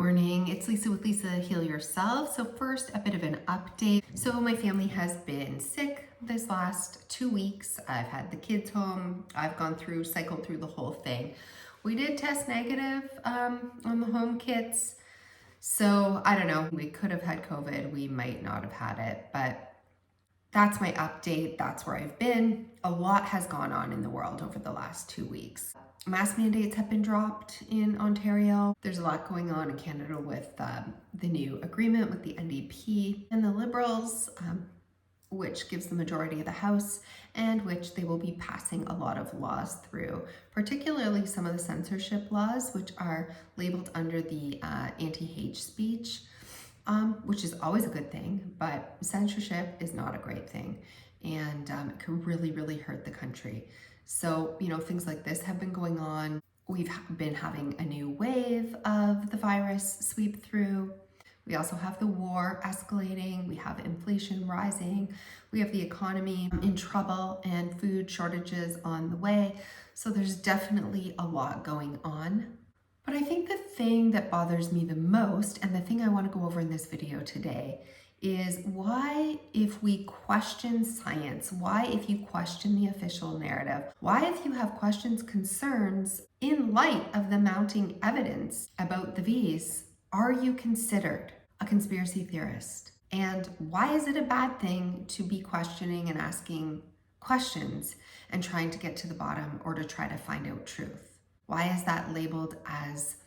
morning. It's Lisa with Lisa Heal Yourself. So first, a bit of an update. So my family has been sick this last 2 weeks. I've had the kids home. I've cycled through the whole thing. We did test negative on the home kits. So I don't know, we could have had COVID. We might not have had it, but that's my update. That's where I've been. A lot has gone on in the world over the last 2 weeks. Mask mandates have been dropped in Ontario. There's a lot going on in Canada with the new agreement with the NDP and the Liberals, which gives the majority of the House, and which they will be passing a lot of laws through, particularly some of the censorship laws, which are labeled under the anti-hate speech, which is always a good thing, but censorship is not a great thing, and it can really, really hurt the country. So, things like this have been going on. We've been having a new wave of the virus sweep through. We also have the war escalating. We have inflation rising. We have the economy in trouble and food shortages on the way. So there's definitely a lot going on. But I think the thing that bothers me the most, and the thing I want to go over in this video today, is why, if we question science, why, if you question the official narrative, why, if you have questions, concerns in light of the mounting evidence about the V's, are you considered a conspiracy theorist? And why is it a bad thing to be questioning and asking questions and trying to get to the bottom or to try to find out truth? Why is that labeled as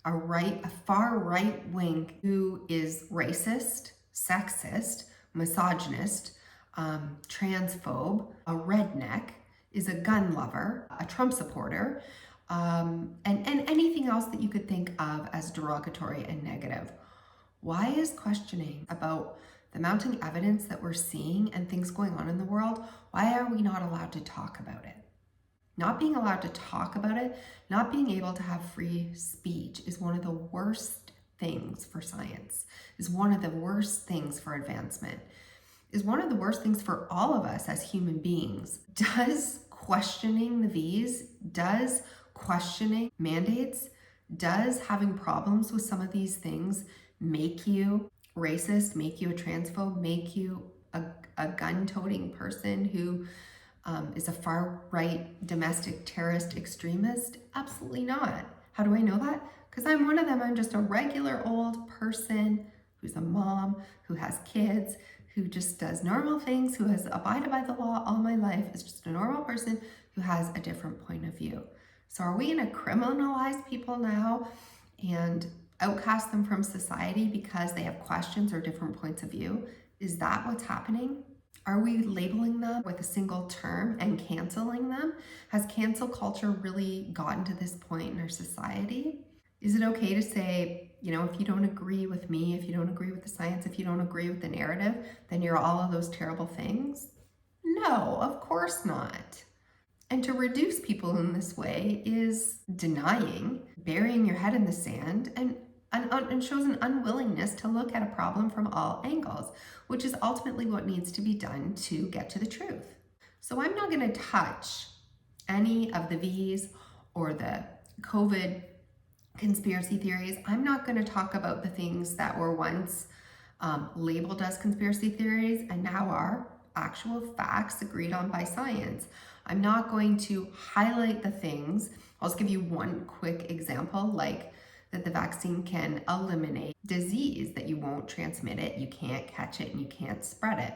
a far right wing who is racist, sexist, misogynist, transphobe, a redneck, is a gun lover, a Trump supporter, and anything else that you could think of as derogatory and negative? Why is questioning about the mounting evidence that we're seeing and things going on in the world, why are we not allowed to talk about it? Not being allowed to talk about it, not being able to have free speech is one of the worst things for science, is one of the worst things for advancement, is one of the worst things for all of us as human beings. Does questioning the V's, does questioning mandates, does having problems with some of these things make you racist, make you a transphobe, make you a gun-toting person who is a far-right domestic terrorist extremist? Absolutely not. How do I know that? Because I'm one of them. I'm just a regular old person who's a mom, who has kids, who just does normal things, who has abided by the law all my life, is just a normal person who has a different point of view. So are we going to criminalize people now and outcast them from society because they have questions or different points of view? Is that what's happening? Are we labeling them with a single term and canceling them? Has cancel culture really gotten to this point in our society? Is it okay to say, if you don't agree with me, if you don't agree with the science, if you don't agree with the narrative, then you're all of those terrible things? No, of course not. And to reduce people in this way is denying, burying your head in the sand, and shows an unwillingness to look at a problem from all angles, which is ultimately what needs to be done to get to the truth. So I'm not going to touch any of the V's or the COVID conspiracy theories. I'm not going to talk about the things that were once labeled as conspiracy theories and now are actual facts agreed on by science. I'm not going to highlight the things. I'll just give you one quick example, like that the vaccine can eliminate disease, that you won't transmit it, you can't catch it, and you can't spread it.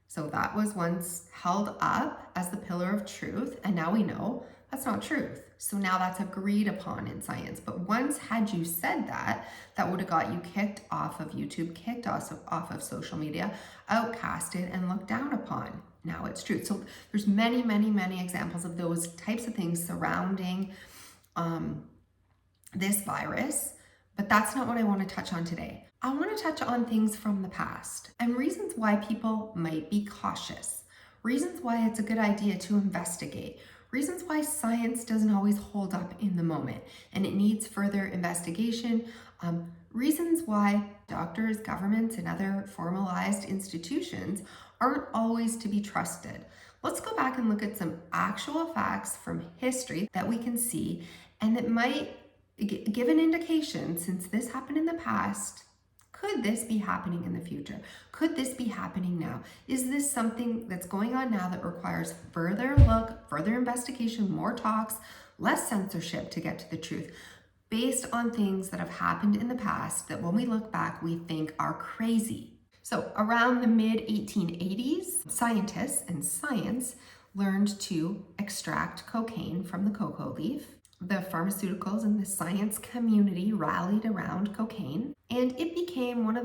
So that was once held up as the pillar of truth, and now we know that's not truth. So now that's agreed upon in science. But once, had you said that, that would have got you kicked off of YouTube, kicked off of social media, outcasted, and looked down upon. Now it's truth. So there's many, many, many examples of those types of things surrounding this virus, but that's not what I want to touch on today. I want to touch on things from the past and reasons why people might be cautious, reasons why it's a good idea to investigate, reasons why science doesn't always hold up in the moment and it needs further investigation, reasons why doctors, governments, and other formalized institutions aren't always to be trusted. Let's go back and look at some actual facts from history that we can see and that might give an indication, since this happened past, could this be happening in the future? Could this be happening now? Is this something that's going on now that requires further look, further investigation, more talks, less censorship to get to the truth, based on things that have happened in the past that when we look back, we think are crazy? So around the mid 1880s, scientists and science learned to extract cocaine from the cocoa leaf. The pharmaceuticals and the science community rallied around cocaine, and it became one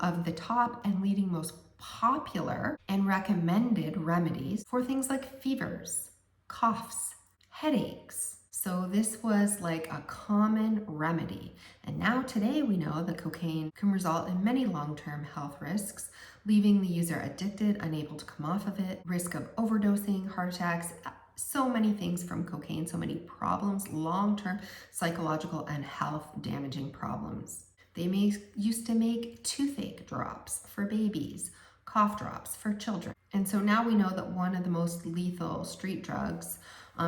of the top and leading most popular and recommended remedies for things like fevers, coughs, headaches. So this was like a common remedy. And now today we know that cocaine can result in many long-term health risks, leaving the user addicted, unable to come off of it, risk of overdosing, heart attacks, so many things from cocaine, so many problems, long-term psychological and health damaging problems. They used to make toothache drops for babies, cough drops for children. And so now we know that one of the most lethal street drugs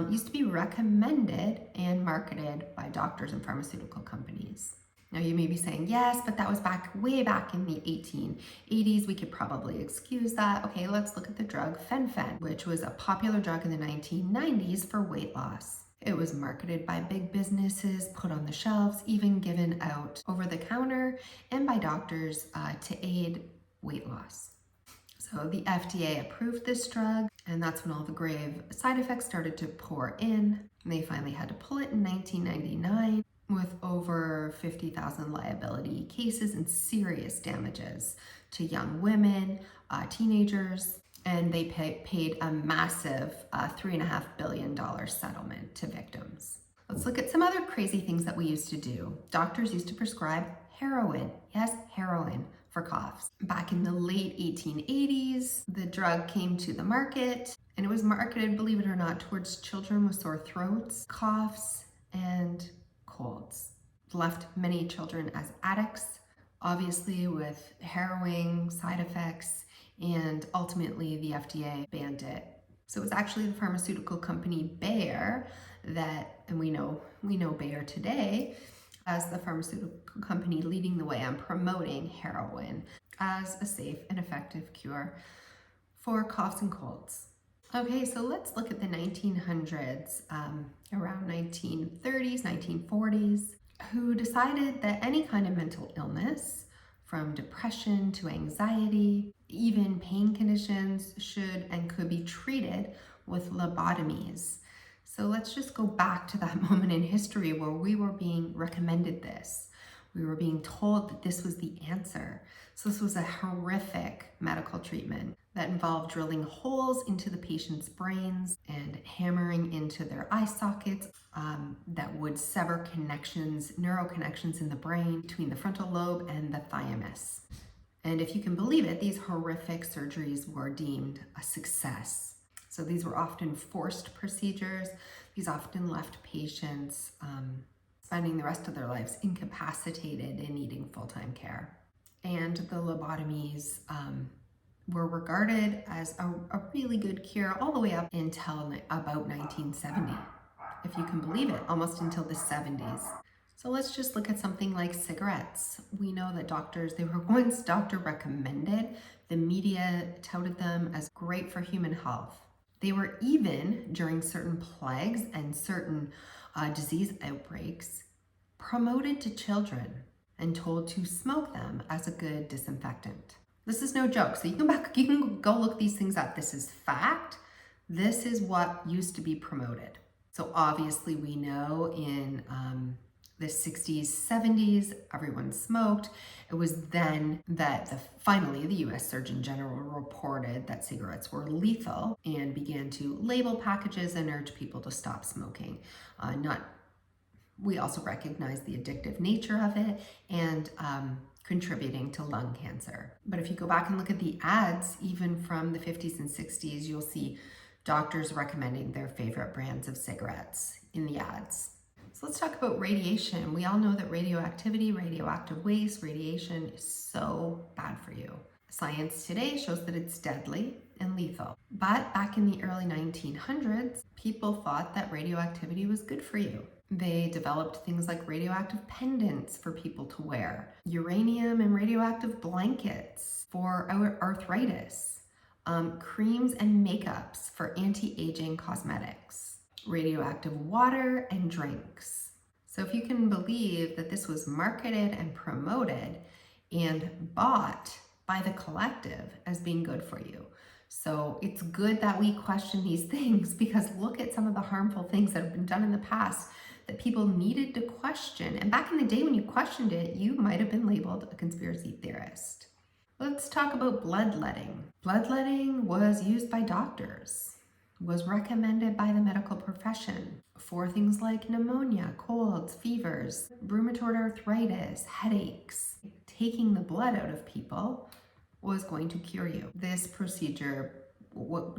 used to be recommended and marketed by doctors and pharmaceutical companies. Now you may be saying, yes, but that was way back in the 1880s. We could probably excuse that. Okay, let's look at the drug fen-phen, which was a popular drug in the 1990s for weight loss. It was marketed by big businesses, put on the shelves, even given out over the counter and by doctors to aid weight loss. So the FDA approved this drug, and that's when all the grave side effects started to pour in. And they finally had to pull it in 1999 with over 50,000 liability cases and serious damages to young women, teenagers, and they paid a massive $3.5 billion settlement to victims. Let's look at some other crazy things that we used to do. Doctors used to prescribe heroin. Yes, heroin for coughs. Back in the late 1880s, the drug came to the market, and it was marketed, believe it or not, towards children with sore throats, coughs, and colds. Left many children as addicts, obviously with harrowing side effects, and ultimately the FDA banned it. So it was actually the pharmaceutical company Bayer and we know Bayer today as the pharmaceutical company leading the way on promoting heroin as a safe and effective cure for coughs and colds. Okay, so let's look at the 1900s, around 1930s, 1940s, who decided that any kind of mental illness, from depression to anxiety, even pain conditions, should and could be treated with lobotomies. So let's just go back to that moment in history where we were being recommended this. We were being told that this was the answer. So this was a horrific medical treatment that involved drilling holes into the patient's brains and hammering into their eye sockets that would sever neural connections in the brain between the frontal lobe and the thymus. And if you can believe it, these horrific surgeries were deemed a success. So these were often forced procedures. These often left patients spending the rest of their lives incapacitated and needing full-time care. And the lobotomies were regarded as a really good cure all the way up until about 1970. If you can believe it, almost until the 70s. So let's just look at something like cigarettes. We know that they were once doctor recommended. The media touted them as great for human health. They were even, during certain plagues and certain disease outbreaks, promoted to children and told to smoke them as a good disinfectant. This is no joke. So you can go look these things up. This is fact. This is what used to be promoted. So obviously we know in the 60s, 70s, everyone smoked. It was then that finally the US Surgeon General reported that cigarettes were lethal and began to label packages and urge people to stop smoking. We also recognize the addictive nature of it and contributing to lung cancer. But if you go back and look at the ads, even from the 50s and 60s, you'll see doctors recommending their favorite brands of cigarettes in the ads. So let's talk about radiation. We all know that radioactivity, radioactive waste, radiation is so bad for you. Science today shows that it's deadly and lethal. But back in the early 1900s, people thought that radioactivity was good for you. They developed things like radioactive pendants for people to wear, uranium and radioactive blankets for arthritis, creams and makeups for anti-aging cosmetics, radioactive water and drinks. So if you can believe that this was marketed and promoted and bought by the collective as being good for you. So it's good that we question these things, because look at some of the harmful things that have been done in the past that people needed to question. And back in the day when you questioned it, you might have been labeled a conspiracy theorist. Let's talk about bloodletting. Bloodletting was used by doctors, was recommended by the medical profession for things like pneumonia, colds, fevers, rheumatoid arthritis, headaches. Taking the blood out of people was going to cure you. This procedure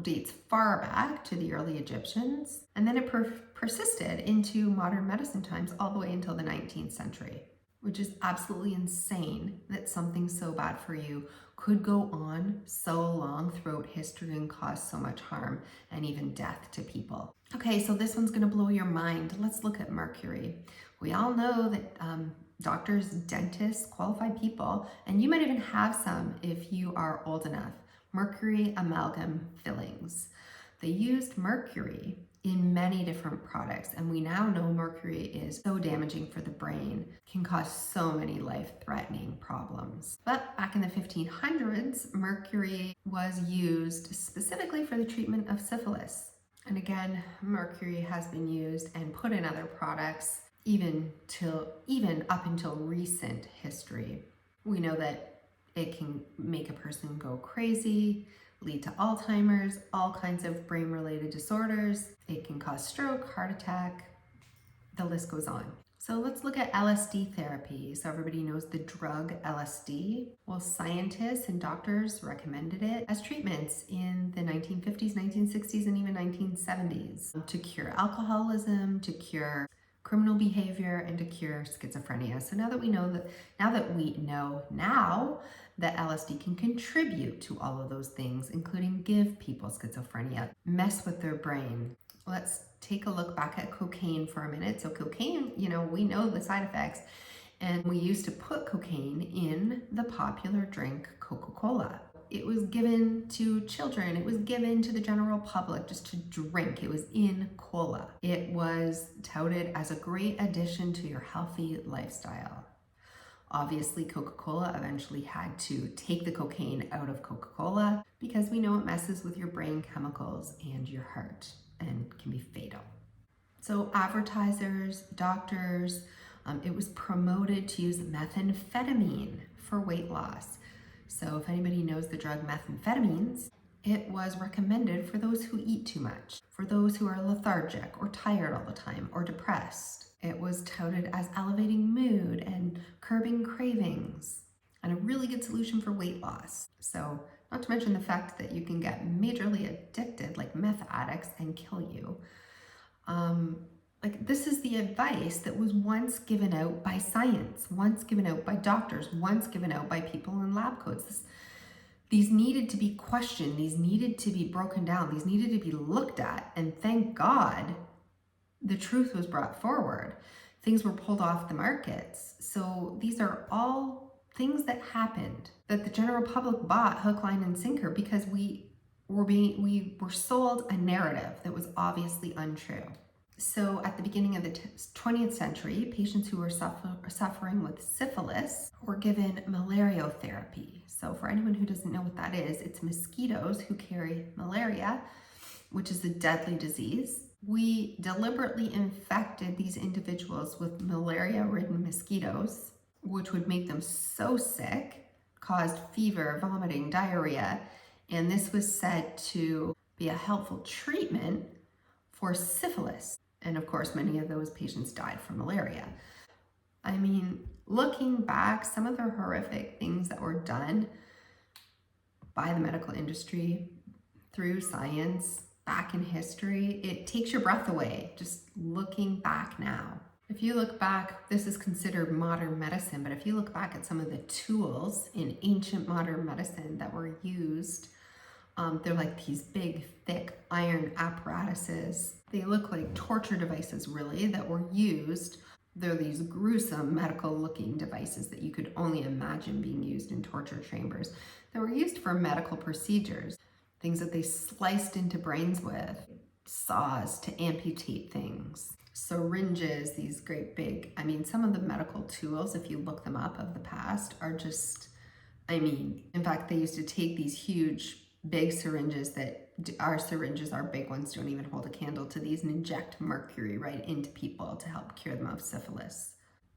dates far back to the early Egyptians, and then it persisted into modern medicine times all the way until the 19th century, which is absolutely insane that something so bad for you could go on so long throughout history and cause so much harm and even death to people. Okay, so this one's gonna blow your mind. Let's look at mercury. We all know that doctors, dentists, qualified people, and you might even have some if you are old enough, mercury amalgam fillings. They used mercury in many different products, and we now know mercury is so damaging for the brain, can cause so many life-threatening problems. But back in the 1500s, mercury was used specifically for the treatment of syphilis. And again, mercury has been used and put in other products even up until recent history. We know that it can make a person go crazy, lead to Alzheimer's, all kinds of brain-related disorders. It can cause stroke, heart attack, the list goes on. So let's look at LSD therapy. So everybody knows the drug LSD. Well, scientists and doctors recommended it as treatments in the 1950s, 1960s, and even 1970s to cure alcoholism, to cure criminal behavior, and to cure schizophrenia. So now that we know that LSD can contribute to all of those things, including give people schizophrenia, mess with their brain. Let's take a look back at cocaine for a minute. So cocaine, we know the side effects, and we used to put cocaine in the popular drink Coca-Cola. It was given to children. It was given to the general public just to drink. It was in cola. It was touted as a great addition to your healthy lifestyle. Obviously, Coca-Cola eventually had to take the cocaine out of Coca-Cola because we know it messes with your brain chemicals and your heart and can be fatal. So advertisers, doctors, it was promoted to use methamphetamine for weight loss. So if anybody knows the drug methamphetamines, it was recommended for those who eat too much, for those who are lethargic or tired all the time or depressed. It was touted as elevating mood and curbing cravings, and a really good solution for weight loss. So not to mention the fact that you can get majorly addicted like meth addicts and kill you. This is the advice that was once given out by science, once given out by doctors, once given out by people in lab coats. These needed to be questioned, these needed to be broken down, these needed to be looked at, and thank God the truth was brought forward. Things were pulled off the markets. So these are all things that happened that the general public bought hook, line, and sinker because we were sold a narrative that was obviously untrue. So at the beginning of the 20th century, patients who were suffering with syphilis were given malariotherapy. So for anyone who doesn't know what that is, it's mosquitoes who carry malaria, which is a deadly disease. We deliberately infected these individuals with malaria-ridden mosquitoes, which would make them so sick, caused fever, vomiting, diarrhea, and this was said to be a helpful treatment for syphilis. And of course, many of those patients died from malaria. I mean, looking back, some of the horrific things that were done by the medical industry through science back in history, it takes your breath away just looking back now. If you look back, this is considered modern medicine, but if you look back at some of the tools in ancient modern medicine that were used, they're like these big, thick iron apparatuses They look like torture devices, really, that were used. They're these gruesome medical looking devices that you could only imagine being used in torture chambers that were used for medical procedures. Things that they sliced into brains with, saws to amputate things, syringes, these great big, some of the medical tools, if you look them up of the past, are just, in fact, they used to take these huge, big syringes that our big ones don't even hold a candle to these, and inject mercury right into people to help cure them of syphilis,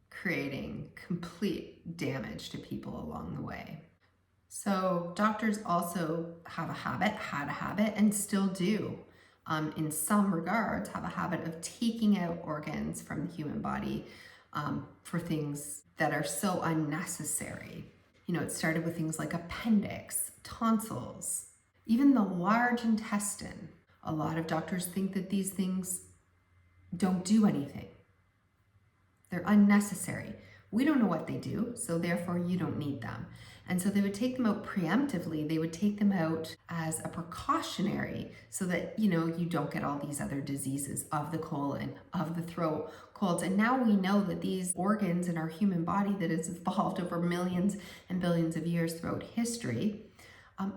creating complete damage to people along the way. So doctors also had a habit, and still do, in some regards, have a habit of taking out organs from the human body for things that are so unnecessary. It started with things like appendix, tonsils, even the large intestine. A lot of doctors think that these things don't do anything. They're unnecessary. We don't know what they do, so therefore you don't need them. And so they would take them out preemptively. They would take them out as a precautionary so that, you don't get all these other diseases of the colon, of the throat, colds. And now we know that these organs in our human body that has evolved over millions and billions of years throughout history,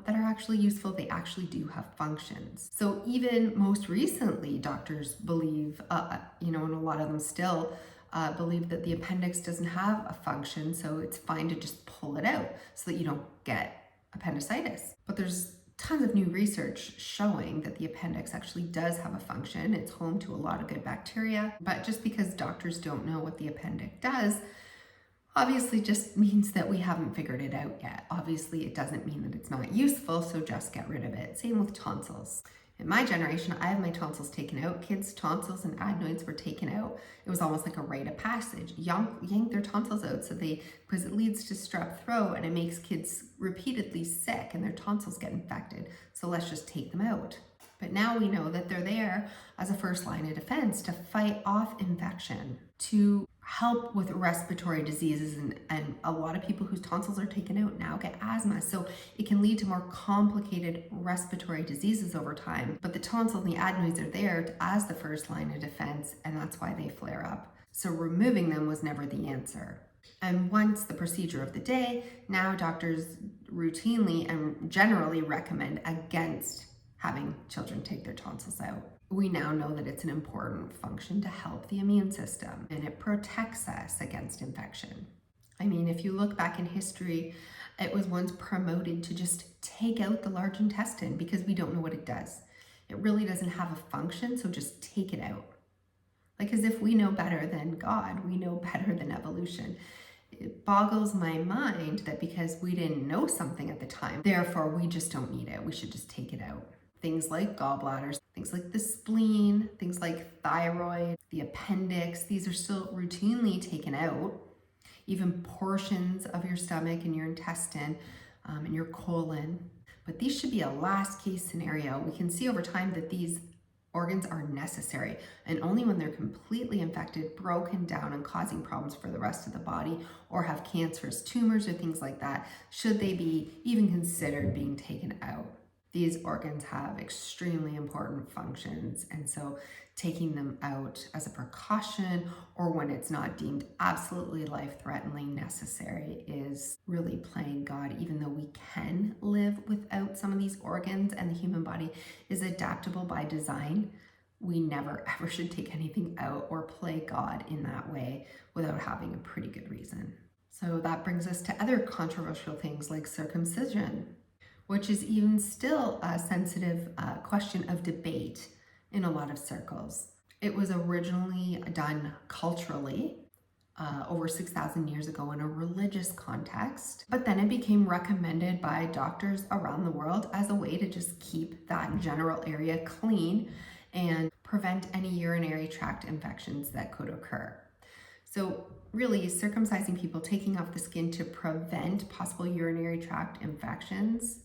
that are actually useful. They actually do have functions. So even most recently, doctors believe, and a lot of them still believe that the appendix doesn't have a function, so it's fine to just pull it out so that you don't get appendicitis. But there's tons of new research showing that the appendix actually does have a function. It's home to a lot of good bacteria, but just because doctors don't know what the appendix does, obviously just means that we haven't figured it out yet. Obviously, it doesn't mean that it's not useful, so just get rid of it. Same with tonsils. In my generation, I have my tonsils taken out. Kids' tonsils and adenoids were taken out. It was almost like a rite of passage. Yank their tonsils out because it leads to strep throat, and it makes kids repeatedly sick and their tonsils get infected. So let's just take them out. But now we know that they're there as a first line of defense to fight off infection, to help with respiratory diseases, and a lot of people whose tonsils are taken out now get asthma, so it can lead to more complicated respiratory diseases over time. But the tonsils and the adenoids are there as the first line of defense, and that's why they flare up. So removing them was never the answer. And once the procedure of the day, now doctors routinely and generally recommend against having children take their tonsils out. We now know that it's an important function to help the immune system, and it protects us against infection. If you look back in history, it was once promoted to just take out the large intestine because we don't know what it does. It really doesn't have a function, so just take it out. Like as if we know better than God, we know better than evolution. It boggles my mind that because we didn't know something at the time, therefore we just don't need it. We should just take it out. Things like gallbladders, things like the spleen, things like thyroid, the appendix, these are still routinely taken out. Even portions of your stomach and your intestine and your colon. But these should be a last case scenario. We can see over time that these organs are necessary, and only when they're completely infected, broken down, and causing problems for the rest of the body, or have cancerous tumors or things like that, should they be even considered being taken out. These organs have extremely important functions, and so taking them out as a precaution or when it's not deemed absolutely life-threateningly necessary is really playing God, even though we can live without some of these organs and the human body is adaptable by design. We never ever should take anything out or play God in that way without having a pretty good reason. So that brings us to other controversial things like circumcision, which is even still a sensitive question of debate in a lot of circles. It was originally done culturally over 6,000 years ago in a religious context, but then it became recommended by doctors around the world as a way to just keep that general area clean and prevent any urinary tract infections that could occur. So really, circumcising people, taking off the skin to prevent possible urinary tract infections,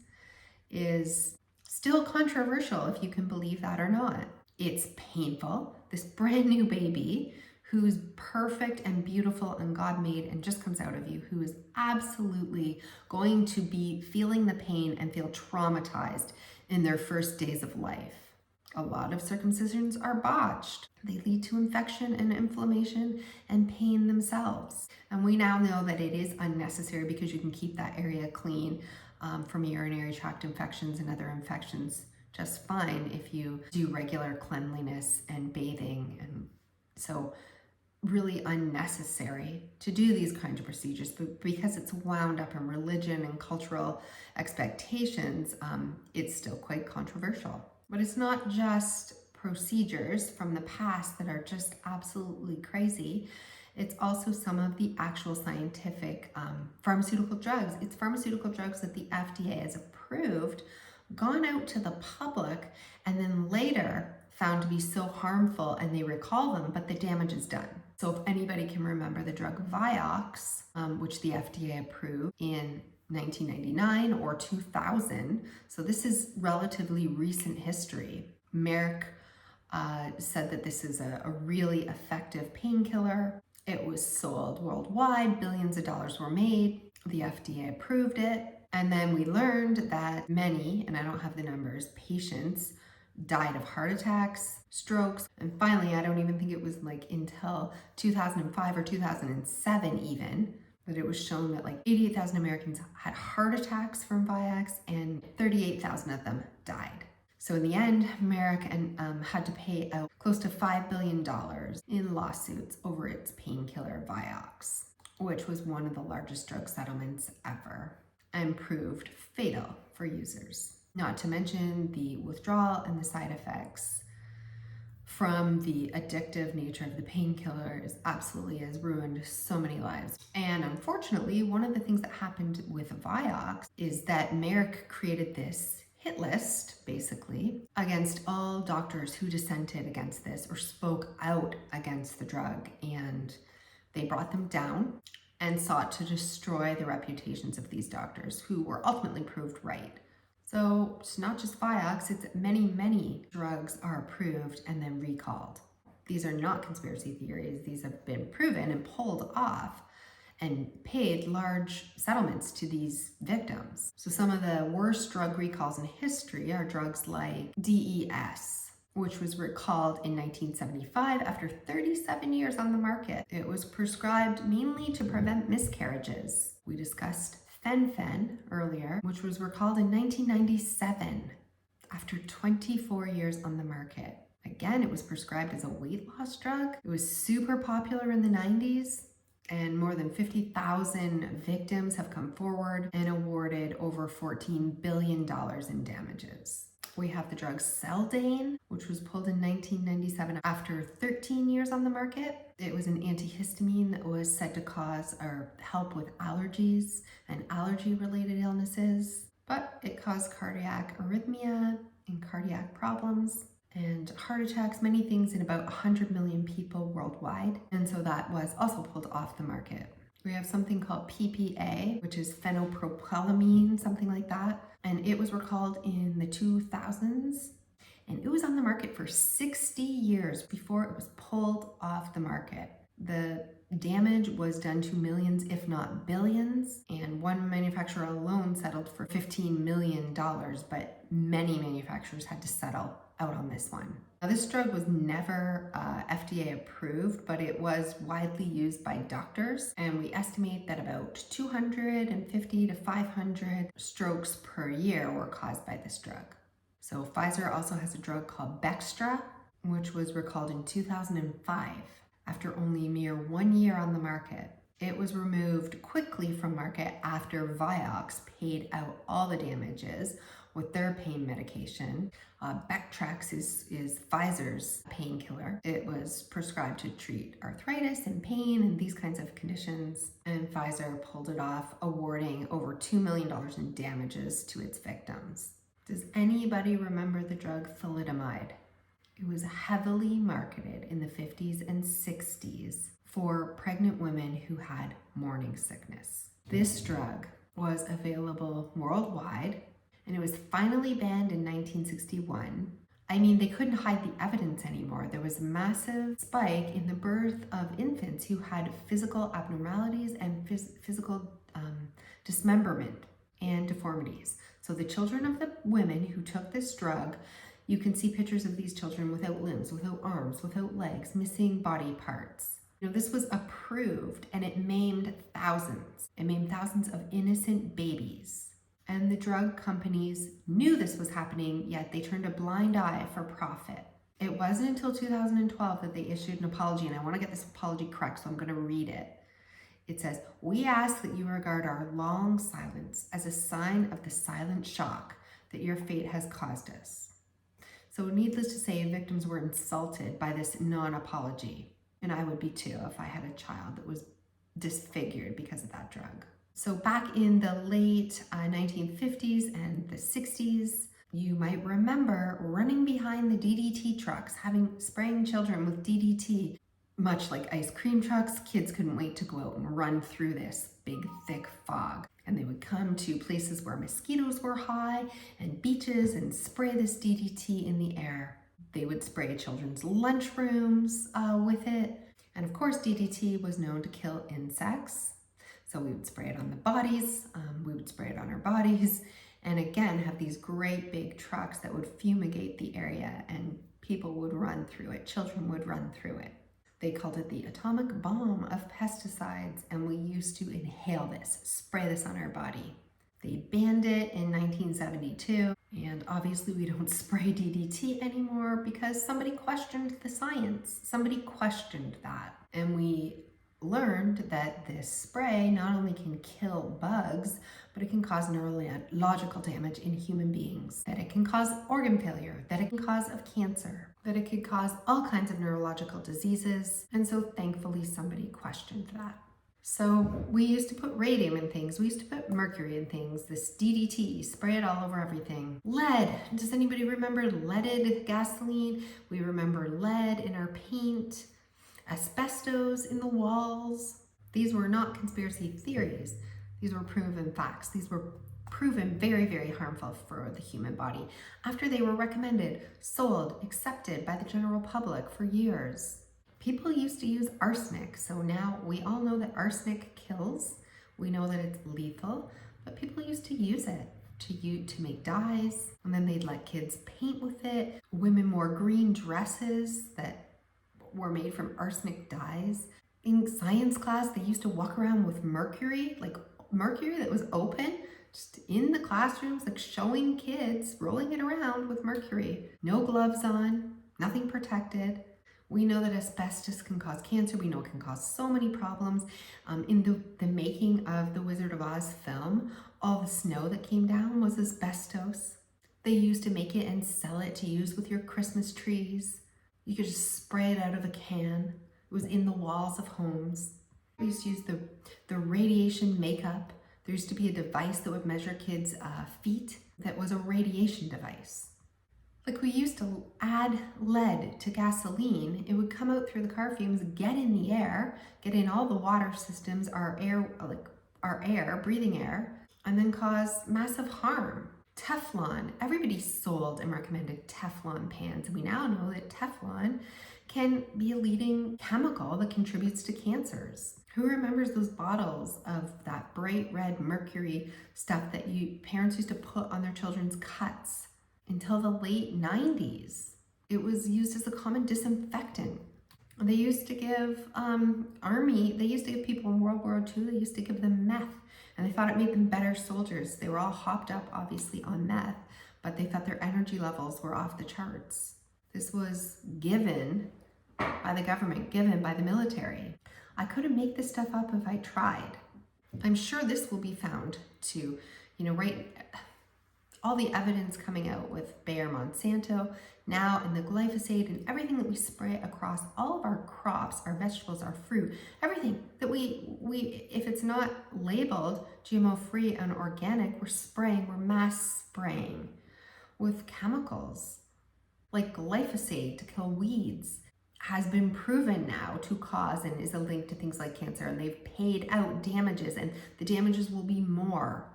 is still controversial, if you can believe that or not. It's painful. This brand new baby who's perfect and beautiful and God made and just comes out of you, who is absolutely going to be feeling the pain and feel traumatized in their first days of life. A lot of circumcisions are botched. They lead to infection and inflammation and pain themselves. And we now know that it is unnecessary because you can keep that area clean from urinary tract infections and other infections just fine if you do regular cleanliness and bathing. And so really unnecessary to do these kinds of procedures, but because it's wound up in religion and cultural expectations, it's still quite controversial. But it's not just procedures from the past that are just absolutely crazy. It's also some of the actual scientific pharmaceutical drugs. It's pharmaceutical drugs that the FDA has approved, gone out to the public, and then later found to be so harmful and they recall them, but the damage is done. So if anybody can remember the drug Vioxx, which the FDA approved in 1999 or 2000, so this is relatively recent history. Merck said that this is a really effective painkiller. It was sold worldwide, billions of dollars were made, the FDA approved it, and then we learned that many, and I don't have the numbers, patients died of heart attacks, strokes, and finally, I don't even think it was like until 2005 or 2007 even, that it was shown that like 88,000 Americans had heart attacks from Vioxx and 38,000 of them died. So in the end, Merck had to pay out close to $5 billion in lawsuits over its painkiller Vioxx, which was one of the largest drug settlements ever and proved fatal for users. Not to mention the withdrawal and the side effects from the addictive nature of the painkillers absolutely has ruined so many lives. And unfortunately, one of the things that happened with Vioxx is that Merck created this hit list, basically, against all doctors who dissented against this or spoke out against the drug. And they brought them down and sought to destroy the reputations of these doctors who were ultimately proved right. So it's not just Vioxx, it's many drugs are approved and then recalled. These are not conspiracy theories. These have been proven and pulled off and paid large settlements to these victims. So some of the worst drug recalls in history are drugs like DES, which was recalled in 1975 after 37 years on the market. It was prescribed mainly to prevent miscarriages. We discussed Fen-Phen earlier, which was recalled in 1997 after 24 years on the market. Again, it was prescribed as a weight loss drug. It was super popular in the 90s, and more than 50,000 victims have come forward and awarded over $14 billion in damages. We have the drug Seldane, which was pulled in 1997 after 13 years on the market. It was an antihistamine that was said to cause or help with allergies and allergy-related illnesses, but it caused cardiac arrhythmia and cardiac problems and heart attacks, many things in about 100 million people worldwide. And so that was also pulled off the market. We have something called PPA, which is phenylpropylamine, something like that. And it was recalled in the 2000s. And it was on the market for 60 years before it was pulled off the market. The damage was done to millions, if not billions. And one manufacturer alone settled for $15 million, but many manufacturers had to settle out on this one. Now, this drug was never FDA approved, but it was widely used by doctors, and we estimate that about 250 to 500 strokes per year were caused by this drug. So Pfizer also has a drug called Bextra, which was recalled in 2005 after only a mere 1 year on the market. It was removed quickly from market after Vioxx paid out all the damages with their pain medication. Bactrax is Pfizer's painkiller. It was prescribed to treat arthritis and pain and these kinds of conditions, and Pfizer pulled it off, awarding over $2 million in damages to its victims. Does anybody remember the drug thalidomide? It was heavily marketed in the 50s and 60s for pregnant women who had morning sickness. This drug was available worldwide, and it was finally banned in 1961. I mean, they couldn't hide the evidence anymore. There was a massive spike in the birth of infants who had physical abnormalities and physical dismemberment and deformities. So the children of the women who took this drug You can see pictures of these children without limbs, without arms, without legs, missing body parts. This was approved, and it maimed thousands. It maimed thousands of innocent babies. And the drug companies knew this was happening, yet they turned a blind eye for profit. It wasn't until 2012 that they issued an apology, and I want to get this apology correct, so I'm going to read it. It says, "We ask that you regard our long silence as a sign of the silent shock that your fate has caused us." So needless to say, victims were insulted by this non-apology. And I would be too if I had a child that was disfigured because of that drug. So back in the late 1950s and the 60s, you might remember running behind the DDT trucks, spraying children with DDT. Much like ice cream trucks, kids couldn't wait to go out and run through this big, thick fog. And they would come to places where mosquitoes were high and beaches and spray this DDT in the air. They would spray children's lunchrooms with it. And of course, DDT was known to kill insects. So we would spray it on the bodies, we would spray it on our bodies, and again, have these great big trucks that would fumigate the area, and people would run through it, children would run through it. They called it the atomic bomb of pesticides, and we used to inhale this, spray this on our body. They banned it in 1972, and obviously we don't spray DDT anymore because somebody questioned the science. Somebody questioned that. And we learned that this spray not only can kill bugs, but it can cause neurological damage in human beings, that it can cause organ failure, that it can cause of cancer, that it could cause all kinds of neurological diseases. And so thankfully somebody questioned that. So we used to put radium in things, we used to put mercury in things, this DDT, spray it all over everything. Lead, does anybody remember leaded gasoline? We remember lead in our paint, asbestos in the walls. These were not conspiracy theories, these were proven facts. These were proven very, very harmful for the human body after they were recommended, sold, accepted by the general public for years. People used to use arsenic, so now we all know that arsenic kills. We know that it's lethal, but people used to use it to make dyes, and then they'd let kids paint with it. Women wore green dresses that were made from arsenic dyes. In science class, they used to walk around with mercury, like mercury that was open, just in the classrooms, like showing kids, rolling it around with mercury. No gloves on, nothing protected. We know that asbestos can cause cancer. We know it can cause so many problems. In the making of the Wizard of Oz film, all the snow that came down was asbestos. They used to make it and sell it to use with your Christmas trees. You could just spray it out of a can. It was in the walls of homes. We used to use the radiation makeup. There used to be a device that would measure kids' feet that was a radiation device. Like we used to add lead to gasoline, it would come out through the car fumes, get in the air, get in all the water systems, our air, breathing air, and then cause massive harm. Teflon, everybody sold and recommended Teflon pans, and we now know that Teflon can be a leading chemical that contributes to cancers. Who remembers those bottles of that bright red mercury stuff that parents used to put on their children's cuts? Until the late 90s, it was used as a common disinfectant. They used to give they used to give people in World War II, they used to give them meth, and they thought it made them better soldiers. They were all hopped up, obviously, on meth, but they thought their energy levels were off the charts. This was given by the government, given by the military. I couldn't make this stuff up if I tried. I'm sure this will be found to, all the evidence coming out with Bayer Monsanto now, and the glyphosate and everything that we spray across all of our crops, our vegetables, our fruit, everything that we if it's not labeled GMO free and organic, we're mass spraying with chemicals like glyphosate to kill weeds. Has been proven now to cause and is a link to things like cancer, and they've paid out damages, and the damages will be more.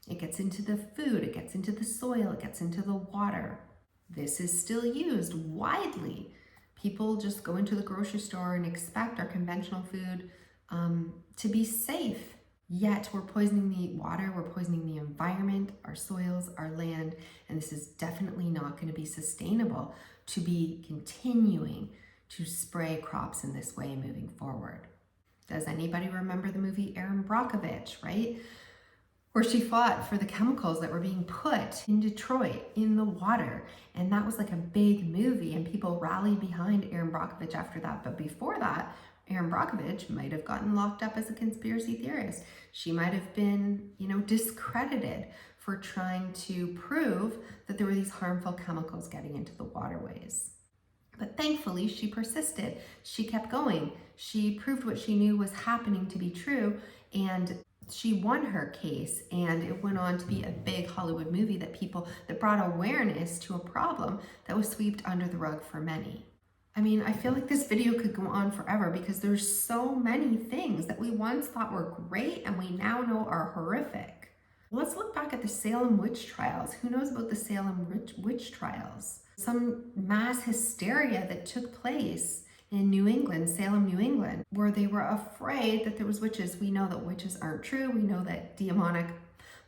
It gets into the food, it gets into the soil, it gets into the water. This is still used widely. People just go into the grocery store and expect our conventional food to be safe. Yet we're poisoning the water, we're poisoning the environment, our soils, our land, and this is definitely not going to be sustainable to be continuing to spray crops in this way moving forward. Does anybody remember the movie Erin Brockovich, right? Where she fought for the chemicals that were being put in Detroit in the water. And that was like a big movie, and people rallied behind Erin Brockovich after that. But before that, Erin Brockovich might have gotten locked up as a conspiracy theorist. She might have been, discredited for trying to prove that there were these harmful chemicals getting into the waterways. But thankfully, she persisted. She kept going. She proved what she knew was happening to be true, and she won her case, and it went on to be a big Hollywood movie that brought awareness to a problem that was swept under the rug for many. I mean, I feel like this video could go on forever because there's so many things that we once thought were great and we now know are horrific. Let's look back at the Salem witch trials. Who knows about the Salem witch trials? Some mass hysteria that took place in New England, Salem, New England, where they were afraid that there was witches. We know that witches aren't true. We know that demonic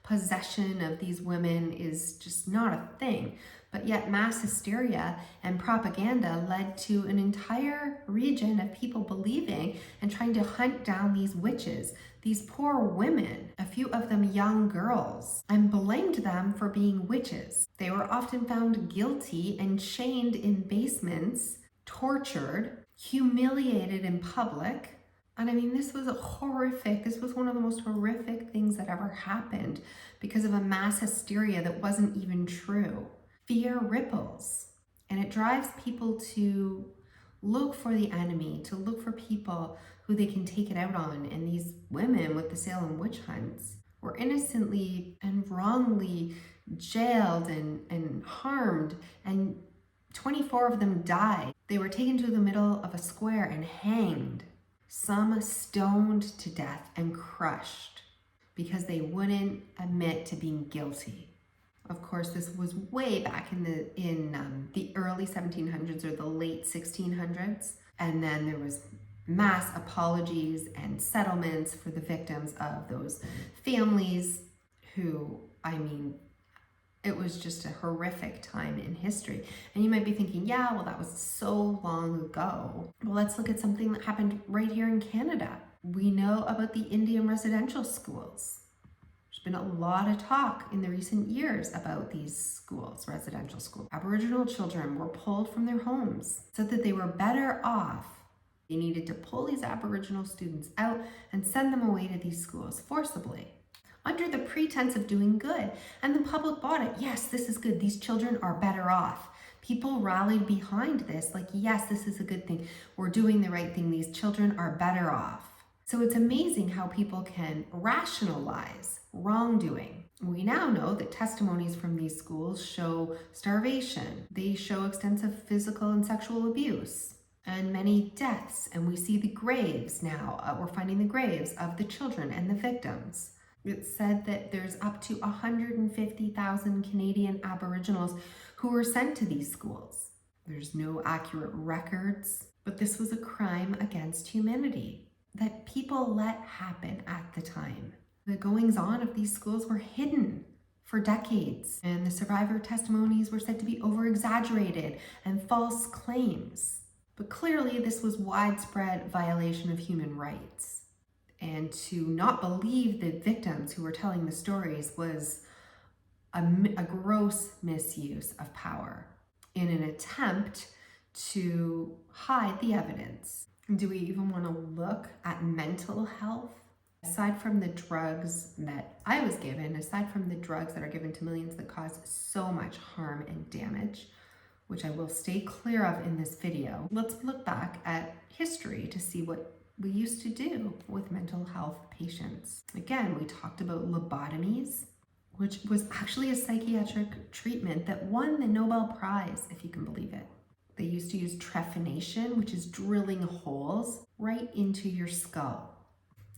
possession of these women is just not a thing. But yet mass hysteria and propaganda led to an entire region of people believing and trying to hunt down these witches, these poor women, a few of them young girls, and blamed them for being witches. They were often found guilty and chained in basements, tortured, humiliated in public. And I mean, this was one of the most horrific things that ever happened because of a mass hysteria that wasn't even true. Fear ripples, and it drives people to look for the enemy, to look for people who they can take it out on. And these women with the Salem witch hunts were innocently and wrongly jailed and harmed, and 24 of them died. They were taken to the middle of a square and hanged. Some stoned to death and crushed because they wouldn't admit to being guilty. Of course, this was way back in the early 1700s or the late 1600s. And then there was mass apologies and settlements for the victims of those families who, it was just a horrific time in history. And you might be thinking, yeah, well, that was so long ago. Well, let's look at something that happened right here in Canada. We know about the Indian residential schools. There's been a lot of talk in the recent years about these schools, residential schools. Aboriginal children were pulled from their homes, said that they were better off. They needed to pull these Aboriginal students out and send them away to these schools forcibly, under the pretense of doing good. And the public bought it. Yes, this is good. These children are better off. People rallied behind this, like, yes, this is a good thing. We're doing the right thing. These children are better off. So it's amazing how people can rationalize wrongdoing. We now know that testimonies from these schools show starvation. They show extensive physical and sexual abuse and many deaths. And we see the graves now. We're finding the graves of the children and the victims. It's said that there's up to 150,000 Canadian Aboriginals who were sent to these schools. There's no accurate records, but this was a crime against humanity that people let happen at the time. The goings-on of these schools were hidden for decades, and the survivor testimonies were said to be over-exaggerated and false claims. But clearly, this was widespread violation of human rights. And to not believe the victims who were telling the stories was a gross misuse of power in an attempt to hide the evidence. Do we even want to look at mental health? Aside from the drugs that I was given, aside from the drugs that are given to millions that cause so much harm and damage, which I will stay clear of in this video, let's look back at history to see what we used to do with mental health patients. Again, we talked about lobotomies, which was actually a psychiatric treatment that won the Nobel Prize, if you can believe it. They used to use trephination, which is drilling holes right into your skull.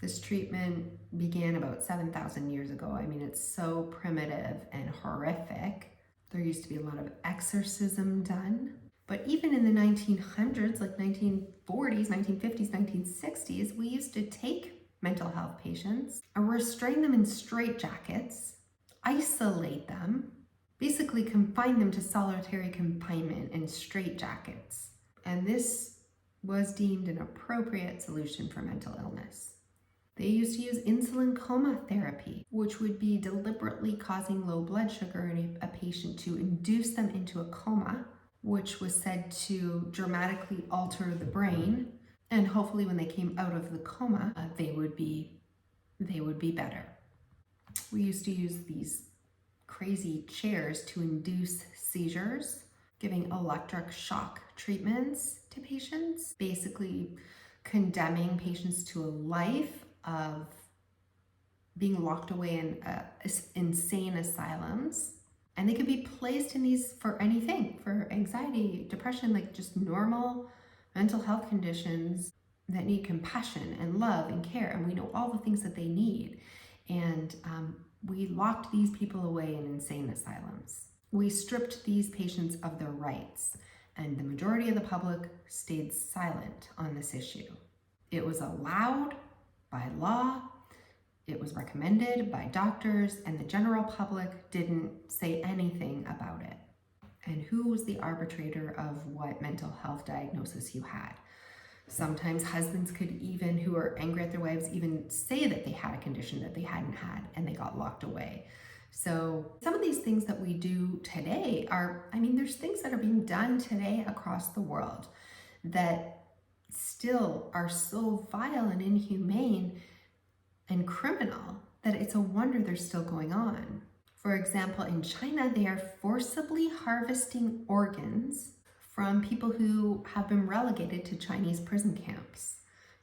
This treatment began about 7,000 years ago. I mean, it's so primitive and horrific. There used to be a lot of exorcism done. But even in the 1900s, like 1940s, 1950s, 1960s, we used to take mental health patients, restrain them in straitjackets, isolate them, basically confine them to solitary confinement and straitjackets. And this was deemed an appropriate solution for mental illness. They used to use insulin coma therapy, which would be deliberately causing low blood sugar in a patient to induce them into a coma, which was said to dramatically alter the brain. And hopefully when they came out of the coma, they would be better. We used to use these crazy chairs to induce seizures, giving electric shock treatments to patients, basically condemning patients to a life of being locked away in insane asylums. And they could be placed in these for anything, for anxiety, depression, like just normal mental health conditions that need compassion and love and care. And we know all the things that they need. And we locked these people away in insane asylums. We stripped these patients of their rights, and the majority of the public stayed silent on this issue. It was allowed by law, it was recommended by doctors, and the general public didn't say anything about it. And who was the arbitrator of what mental health diagnosis you had? Sometimes husbands could even, who are angry at their wives, even say that they had a condition that they hadn't had and they got locked away. So some of these things that we do today there's things that are being done today across the world that still are so vile and inhumane and criminal that it's a wonder they're still going on. For example, in China, they are forcibly harvesting organs from people who have been relegated to Chinese prison camps.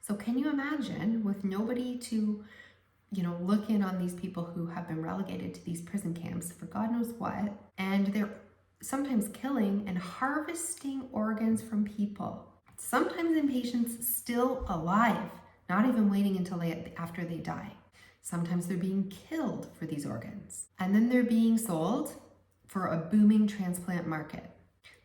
So can you imagine, with nobody to, look in on these people who have been relegated to these prison camps for God knows what, and they're sometimes killing and harvesting organs from people, sometimes in patients still alive, not even waiting until after they die. Sometimes they're being killed for these organs. And then they're being sold for a booming transplant market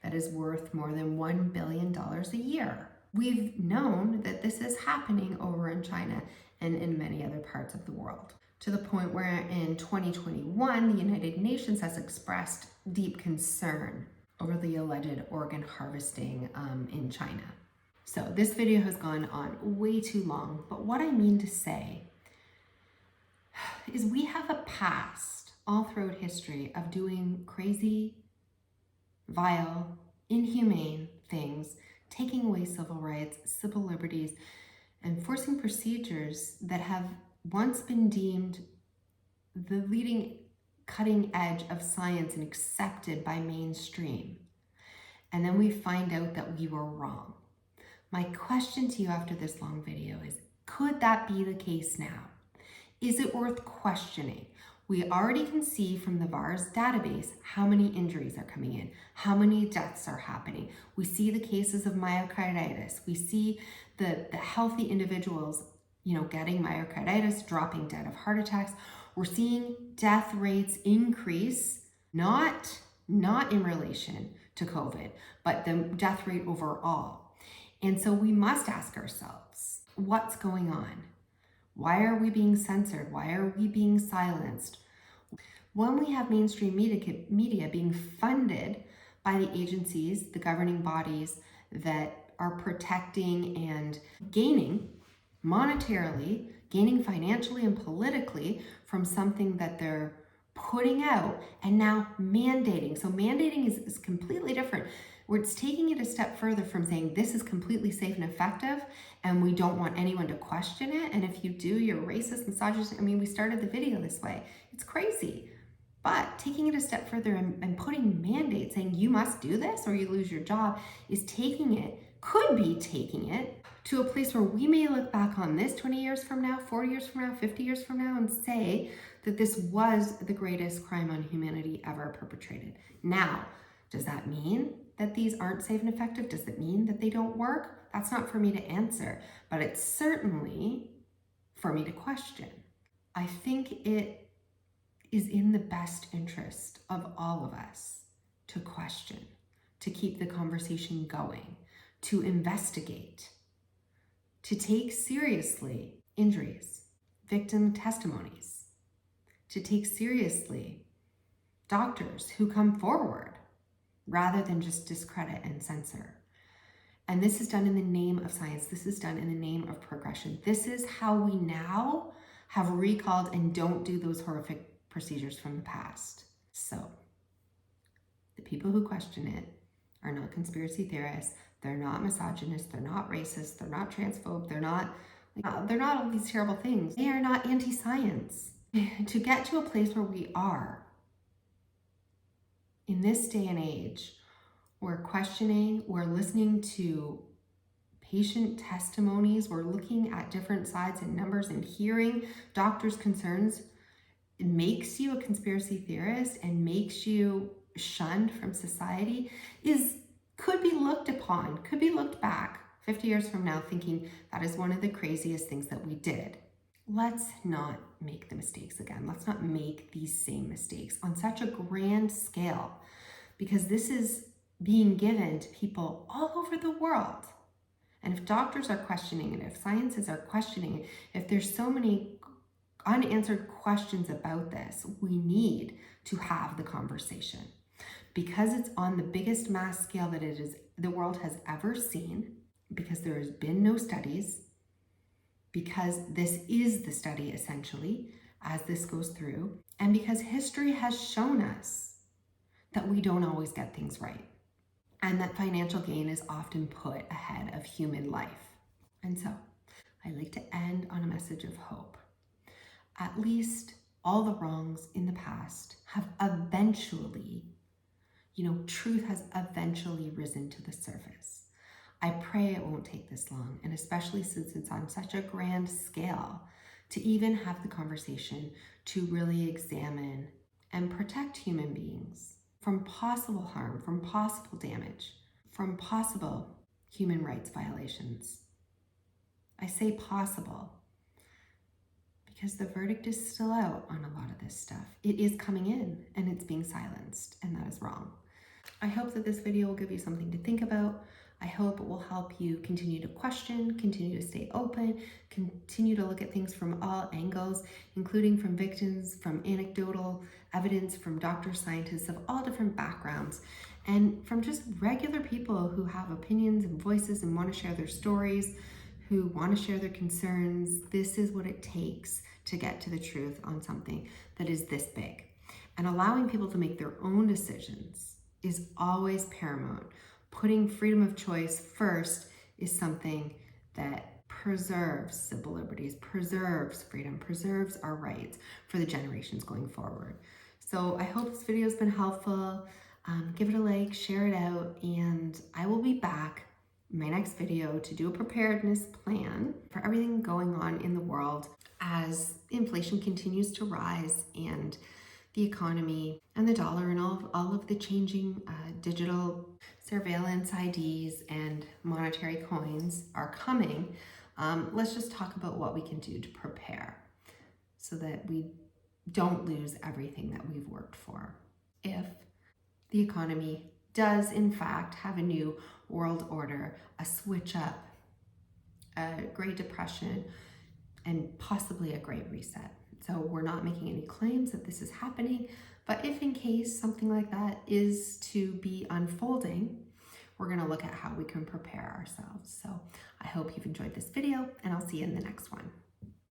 that is worth more than $1 billion a year. We've known that this is happening over in China and in many other parts of the world, to the point where in 2021, the United Nations has expressed deep concern over the alleged organ harvesting in China. So this video has gone on way too long, but what I mean to say is we have a past all throughout history of doing crazy, vile, inhumane things, taking away civil rights, civil liberties, and forcing procedures that have once been deemed the leading cutting edge of science and accepted by mainstream. And then we find out that we were wrong. My question to you after this long video is, could that be the case now? Is it worth questioning? We already can see from the VAERS database how many injuries are coming in, how many deaths are happening. We see the cases of myocarditis. We see the healthy individuals, getting myocarditis, dropping dead of heart attacks. We're seeing death rates increase, not in relation to COVID, but the death rate overall. And so we must ask ourselves, what's going on? Why are we being censored? Why are we being silenced? When we have mainstream media being funded by the agencies, the governing bodies that are protecting and gaining monetarily, gaining financially and politically from something that they're putting out and now mandating. So mandating is completely different. Where it's taking it a step further from saying this is completely safe and effective and we don't want anyone to question it. And if you do, you're racist, misogynist. We started the video this way. It's crazy. But taking it a step further and putting mandates saying you must do this or you lose your job could be taking it to a place where we may look back on this 20 years from now, 40 years from now, 50 years from now and say that this was the greatest crime on humanity ever perpetrated. Now, does that mean that these aren't safe and effective? Does it mean that they don't work? That's not for me to answer, but it's certainly for me to question. I think it is in the best interest of all of us to question, to keep the conversation going, to investigate, to take seriously injuries, victim testimonies, to take seriously doctors who come forward rather than just discredit and censor. And this is done in the name of science. This is done in the name of progression. This is how we now have recalled and don't do those horrific procedures from the past. So the people who question it are not conspiracy theorists. They're not misogynists. They're not racist. They're not transphobe. They're not all these terrible things. They are not anti-science. To get to a place where we are in this day and age, we're questioning, we're listening to patient testimonies, we're looking at different sides and numbers and hearing doctors' concerns. It makes you a conspiracy theorist and makes you shunned from society, could be looked upon, could be looked back 50 years from now thinking that is one of the craziest things that we did. Let's not make the mistakes again. Let's not make these same mistakes on such a grand scale, because this is being given to people all over the world. And if doctors are questioning it, if scientists are questioning it, if there's so many unanswered questions about this, we need to have the conversation, because it's on the biggest mass scale that the world has ever seen, because there has been no studies, because this is the study essentially as this goes through, and because history has shown us that we don't always get things right, and that financial gain is often put ahead of human life. And so I like to end on a message of hope. At least all the wrongs in the past have eventually, truth has eventually risen to the surface. I pray it won't take this long, and especially since it's on such a grand scale, to even have the conversation to really examine and protect human beings from possible harm, from possible damage, from possible human rights violations. I say possible because the verdict is still out on a lot of this stuff. It is coming in and it's being silenced, and that is wrong. I hope that this video will give you something to think about. I hope it will help you continue to question, continue to stay open, continue to look at things from all angles, including from victims, from anecdotal evidence, from doctors, scientists of all different backgrounds, and from just regular people who have opinions and voices and want to share their stories, who want to share their concerns. This is what it takes to get to the truth on something that is this big. And allowing people to make their own decisions is always paramount. Putting freedom of choice first is something that preserves civil liberties, preserves freedom, preserves our rights for the generations going forward. So I hope this video has been helpful. Give it a like, share it out, and I will be back in my next video to do a preparedness plan for everything going on in the world as inflation continues to rise and the economy and the dollar and all of the changing digital surveillance IDs and monetary coins are coming. Let's just talk about what we can do to prepare so that we don't lose everything that we've worked for. If the economy does in fact have a new world order, a switch up, a Great Depression, and possibly a Great Reset. So we're not making any claims that this is happening, but if in case something like that is to be unfolding, we're going to look at how we can prepare ourselves. So I hope you've enjoyed this video, and I'll see you in the next one.